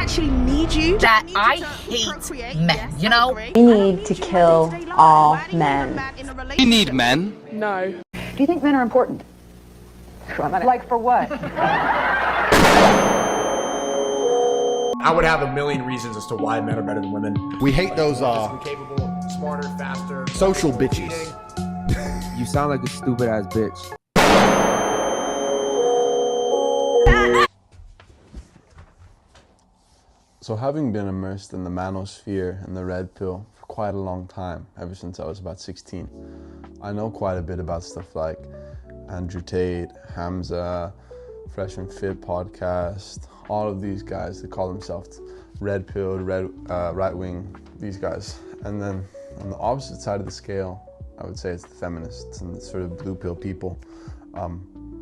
actually need you. That Need you I to hate procreate. men, Yes, you I know? agree. We I need need to you in kill your day-to-day all life. Why men. do you need a man in a We relationship? need men. No. Do you think men are important? Like for what? I would have a million reasons as to why men are better than women. We hate those Physically capable, smarter, faster, social bitches. You sound like a stupid ass bitch. So having been immersed in the manosphere and the red pill for quite a long time, ever since I was about 16, I know quite a bit about stuff like Andrew Tate, Hamza, Fresh and Fit podcast, all of these guys that call themselves red pill, right wing, these guys. And then on the opposite side of the scale, I would say it's the feminists and the sort of blue pill people.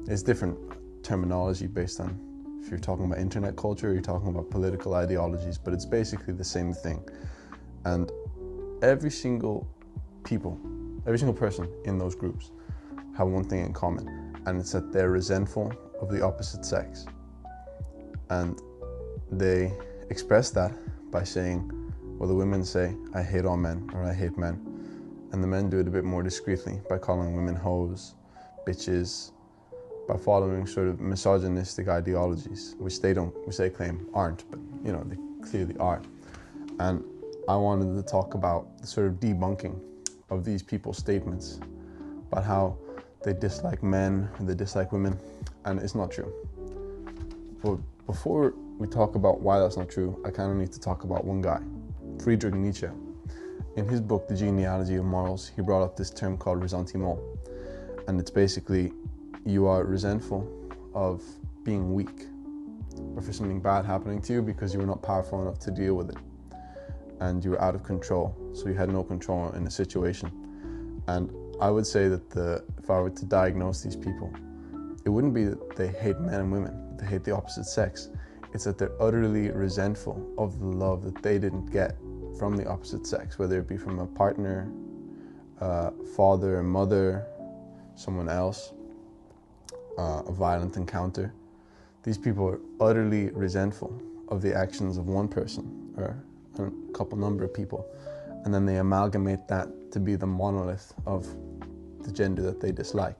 It's different terminology based on if you're talking about internet culture or you're talking about political ideologies, but it's basically the same thing. And every single person in those groups have one thing in common, and it's that they're resentful of the opposite sex. And they express that by saying, well, the women say, I hate all men, or I hate men. And the men do it a bit more discreetly by calling women hoes, bitches, by following sort of misogynistic ideologies, which they claim aren't, but you know, they clearly are. And I wanted to talk about the sort of debunking of these people's statements about how they dislike men, they dislike women, and it's not true. But before we talk about why that's not true, I kind of need to talk about one guy, Friedrich Nietzsche. In his book, The Genealogy of Morals, he brought up this term called ressentiment. And it's basically, you are resentful of being weak or for something bad happening to you because you were not powerful enough to deal with it. And you were out of control, so you had no control in the situation. And I would say that if I were to diagnose these people, it wouldn't be that they hate men and women, they hate the opposite sex. It's that they're utterly resentful of the love that they didn't get from the opposite sex, whether it be from a partner, father, mother, someone else, a violent encounter. These people are utterly resentful of the actions of one person or a couple number of people, and then they amalgamate that to be the monolith of the gender that they dislike.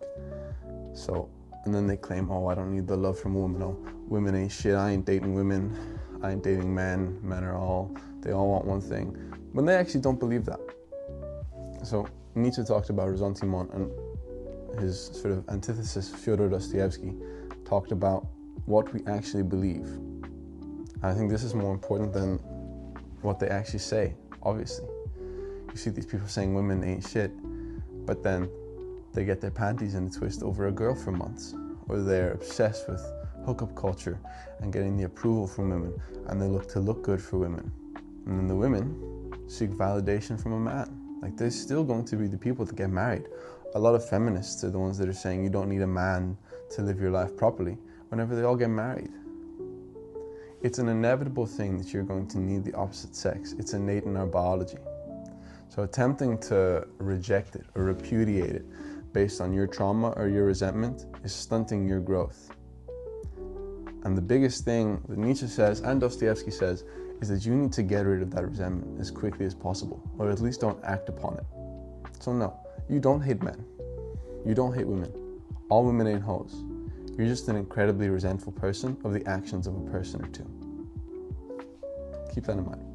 So, and then they claim, oh, I don't need the love from a woman. Oh, women ain't shit. I ain't dating women. I ain't dating men. Men are they all want one thing. When they actually don't believe that. So Nietzsche talked about ressentiment, and his sort of antithesis, Fyodor Dostoevsky, talked about what we actually believe. I think this is more important than what they actually say, obviously. You see these people saying women ain't shit, but then they get their panties in a twist over a girl for months, or they're obsessed with hookup culture and getting the approval from women, and they look good for women. And then the women seek validation from a man. Like, there's still going to be the people that get married. A lot of feminists are the ones that are saying you don't need a man to live your life properly whenever they all get married. It's an inevitable thing that you're going to need the opposite sex. It's innate in our biology. So attempting to reject it or repudiate it based on your trauma or your resentment is stunting your growth. And the biggest thing that Nietzsche says and Dostoevsky says is that you need to get rid of that resentment as quickly as possible, or at least don't act upon it. So no, you don't hate men. You don't hate women. All women ain't hoes. You're just an incredibly resentful person of the actions of a person or two. Keep that in mind.